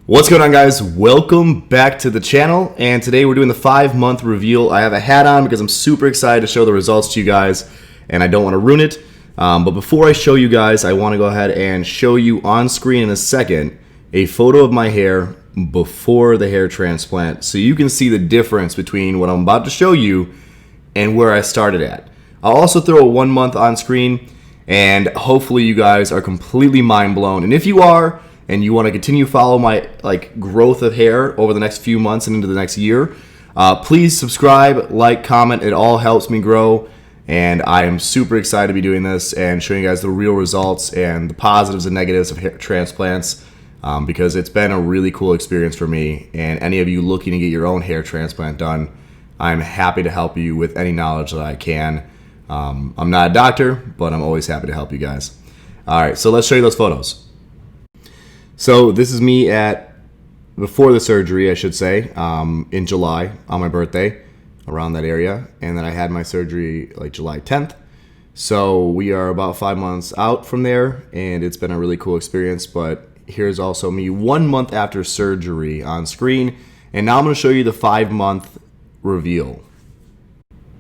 What's going on, guys? Welcome back to the channel, and today we're doing the 5-month reveal. I have a hat on because I'm super excited to show the results to you guys, and I don't want to ruin it. But before I show you guys, I want to go ahead and show you on screen in a second a photo of my hair before the hair transplant, so you can see the difference between what I'm about to show you and where I started at. I'll also throw a 1 month on screen, and hopefully you guys are completely mind blown. And if you are, and you want to continue to follow my growth of hair over the next few months and into the next year, please subscribe, like, comment. It all helps me grow, and I am super excited to be doing this and showing you guys the real results and the positives and negatives of hair transplants, because it's been a really cool experience for me. And any of you looking to get your own hair transplant done, I'm happy to help you with any knowledge that I can. I'm not a doctor, but I'm always happy to help you guys. All right, so let's show you those photos. So this is me before the surgery, I should say, in July on my birthday, around that area. And then I had my surgery like July 10th. So we are about 5 months out from there, and it's been a really cool experience. But here's also me 1 month after surgery on screen. And now I'm going to show you the 5-month reveal.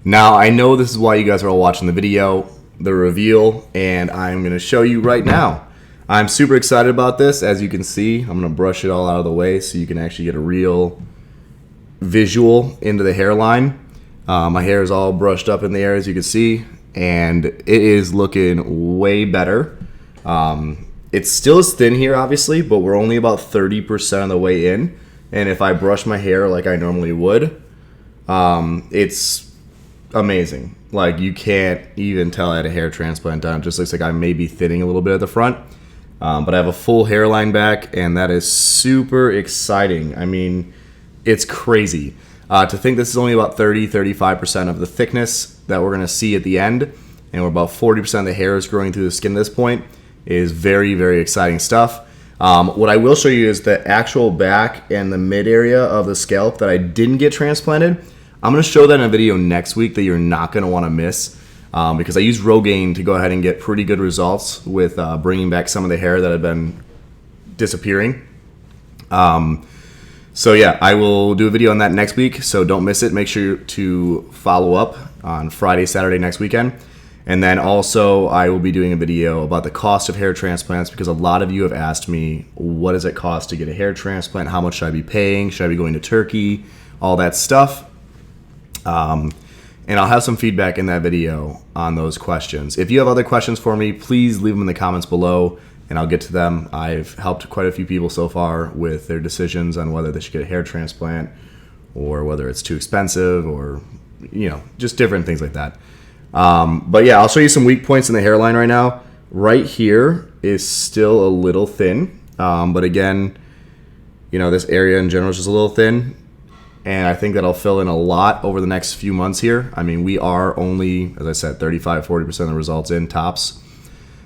Now, I know this is why you guys are all watching the video, the reveal, and I'm going to show you right now. I'm super excited about this. As you can see, I'm going to brush it all out of the way so you can actually get a real visual into the hairline. My hair is all brushed up in the air, as you can see, and it is looking way better. It still is thin here, obviously, but we're only about 30% of the way in. And if I brush my hair like I normally would, it's amazing. Like, you can't even tell I had a hair transplant done. It just looks like I may be thinning a little bit at the front. But I have a full hairline back, and that is super exciting. I mean, it's crazy. To think this is only about 30-35% of the thickness that we're going to see at the end, and we're about 40% of the hair is growing through the skin at this point, is very, very exciting stuff. What I will show you is the actual back and the mid area of the scalp that I didn't get transplanted. I'm going to show that in a video next week that you're not going to want to miss. Because I used Rogaine to go ahead and get pretty good results with bringing back some of the hair that had been disappearing. So yeah, I will do a video on that next week, so don't miss it. Make sure to follow up on Friday, Saturday next weekend. And then also I will be doing a video about the cost of hair transplants, because a lot of you have asked me, what does it cost to get a hair transplant? How much should I be paying? Should I be going to Turkey? All that stuff. And I'll have some feedback in that video on those questions. If you have other questions for me, please leave them in the comments below, and I'll get to them. I've helped quite a few people so far with their decisions on whether they should get a hair transplant or whether it's too expensive, or, you know, just different things like that. But yeah, I'll show you some weak points in the hairline right now. Right here is still a little thin. But again, you know, this area in general is just a little thin. And I think that'll fill in a lot over the next few months here. I mean, we are only, as I said, 35-40% of the results in tops.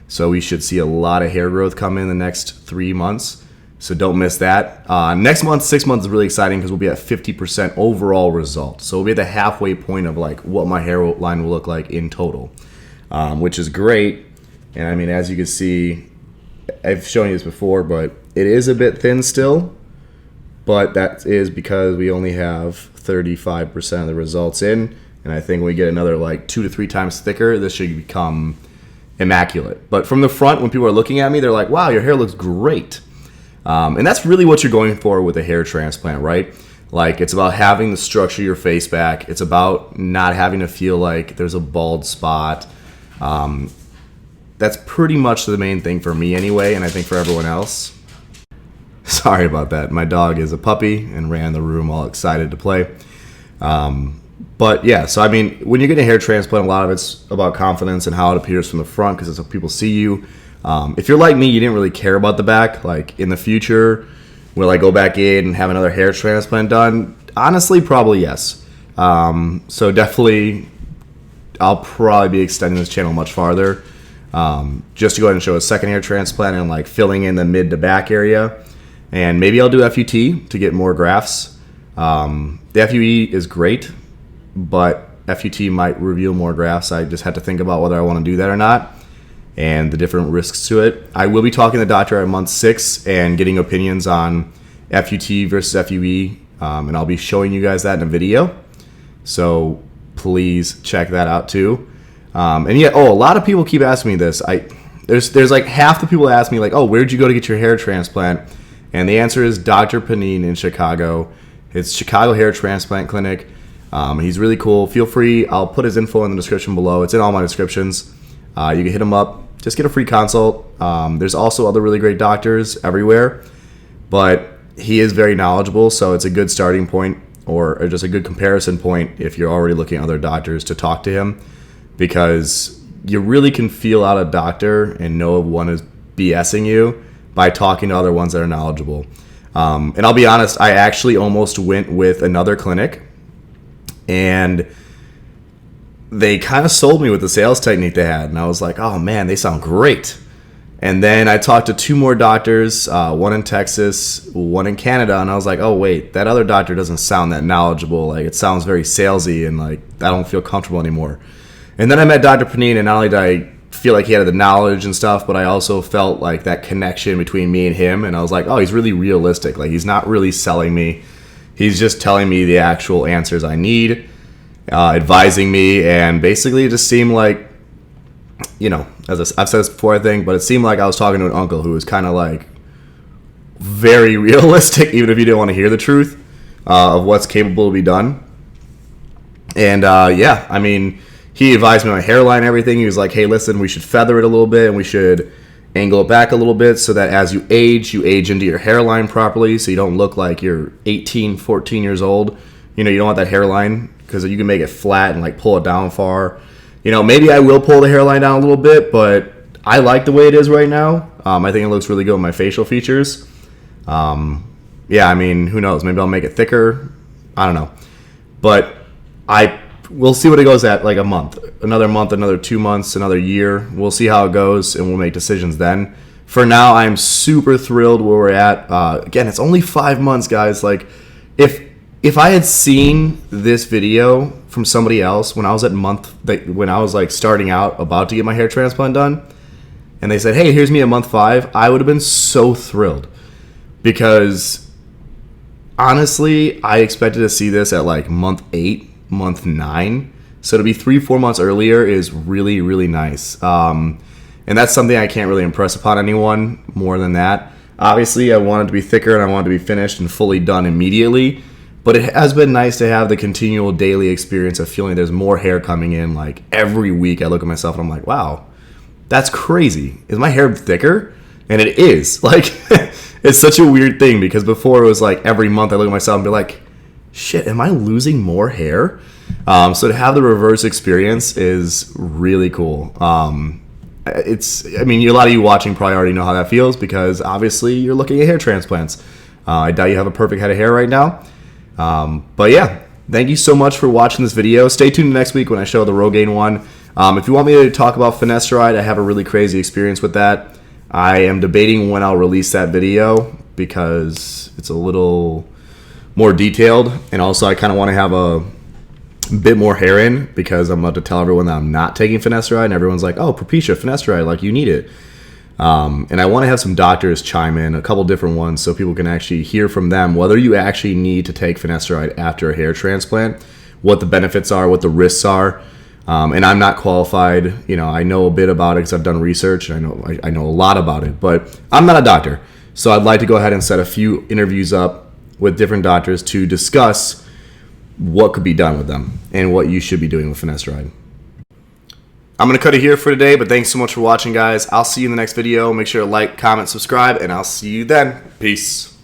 So we should see a lot of hair growth come in the next 3 months. So don't miss that. Next month, 6 months, is really exciting because we'll be at 50% overall result. So we'll be at the halfway point of like what my hairline will look like in total, which is great. And I mean, as you can see, I've shown you this before, but it is a bit thin still. But that is because we only have 35% of the results in. And I think when we get another like 2 to 3 times thicker, this should become immaculate. But from the front, when people are looking at me, they're like, wow, your hair looks great. And that's really what you're going for with a hair transplant, right? Like, it's about having the structure of your face back. It's about not having to feel like there's a bald spot. That's pretty much the main thing for me anyway, and I think for everyone else. Sorry about that. My dog is a puppy and ran the room all excited to play. But yeah, so I mean, when you're getting a hair transplant, a lot of it's about confidence and how it appears from the front, because that's how people see you. If you're like me, you didn't really care about the back. Like, in the future, will I go back in and have another hair transplant done? Honestly, probably yes. So definitely, I'll probably be extending this channel much farther, just to go ahead and show a second hair transplant and like filling in the mid to back area. And maybe I'll do FUT to get more grafts. The FUE is great, but FUT might reveal more grafts. I just had to think about whether I want to do that or not, and the different risks to it. I will be talking to the doctor at month 6 and getting opinions on FUT versus FUE, and I'll be showing you guys that in a video. So please check that out too. And yeah, a lot of people keep asking me this. There's like half the people ask me like, oh, where'd you go to get your hair transplant? And the answer is Dr. Panine in Chicago. It's Chicago Hair Transplant Clinic. He's really cool. Feel free. I'll put his info in the description below. It's in all my descriptions. You can hit him up. Just get a free consult. There's also other really great doctors everywhere, but he is very knowledgeable, so it's a good starting point or just a good comparison point if you're already looking at other doctors to talk to him, because you really can feel out a doctor and know if one is BSing you by talking to other ones that are knowledgeable. And I'll be honest, I actually almost went with another clinic, and they kind of sold me with the sales technique they had, and I was like, oh man, they sound great. And then I talked to 2 more doctors, one in Texas, one in Canada, and I was like, oh wait, that other doctor doesn't sound that knowledgeable. Like, it sounds very salesy, and like I don't feel comfortable anymore. And then I met Dr. Panine, and not only did I feel like he had the knowledge and stuff, but I also felt like that connection between me and him, and I was like, oh, he's really realistic. Like, he's not really selling me. He's just telling me the actual answers I need, advising me, and basically it just seemed like, you know, as I've said this before, I think, but it seemed like I was talking to an uncle who was kind of like very realistic, even if you didn't want to hear the truth of what's capable to be done. And yeah, I mean, he advised me on my hairline and everything. He was like, hey, listen, we should feather it a little bit, and we should angle it back a little bit so that as you age into your hairline properly, so you don't look like you're 18, 14 years old. You know, you don't want that hairline because you can make it flat and like pull it down far. You know, maybe I will pull the hairline down a little bit, but I like the way it is right now. I think it looks really good with my facial features. Yeah, I mean, who knows? Maybe I'll make it thicker. I don't know. But we'll see what it goes at, like a month, another 2 months, another year. We'll see how it goes, and we'll make decisions then. For now, I'm super thrilled where we're at. Again, it's only 5 months, guys. Like, if I had seen this video from somebody else when I was when I was like starting out, about to get my hair transplant done, and they said, hey, here's me at month 5, I would have been so thrilled, because honestly, I expected to see this at like month 8, month 9. So to be 3-4 months earlier is really, really nice. And that's something I can't really impress upon anyone more than that. Obviously, I want it to be thicker, and I want it to be finished and fully done immediately. But it has been nice to have the continual daily experience of feeling there's more hair coming in. Like, every week I look at myself and I'm like, wow, that's crazy. Is my hair thicker? And it is. Like, it's such a weird thing, because before it was like every month I look at myself and be like, shit, am I losing more hair? So to have the reverse experience is really cool. I mean, a lot of you watching probably already know how that feels, because obviously you're looking at hair transplants. I doubt you have a perfect head of hair right now. But yeah, thank you so much for watching this video. Stay tuned next week when I show the Rogaine one. If you want me to talk about finasteride, I have a really crazy experience with that. I am debating when I'll release that video, because it's a little more detailed, and also I kind of want to have a bit more hair in, because I'm about to tell everyone that I'm not taking finasteride, and everyone's like, oh, Propecia, finasteride, like, you need it. And I want to have some doctors chime in, a couple different ones, so people can actually hear from them whether you actually need to take finasteride after a hair transplant, what the benefits are, what the risks are. And I'm not qualified. You know, I know a bit about it because I've done research, and I know a lot about it, but I'm not a doctor. So I'd like to go ahead and set a few interviews up with different doctors to discuss what could be done with them and what you should be doing with finasteride. I'm going to cut it here for today, but thanks so much for watching, guys. I'll see you in the next video. Make sure to like, comment, subscribe, and I'll see you then. Peace.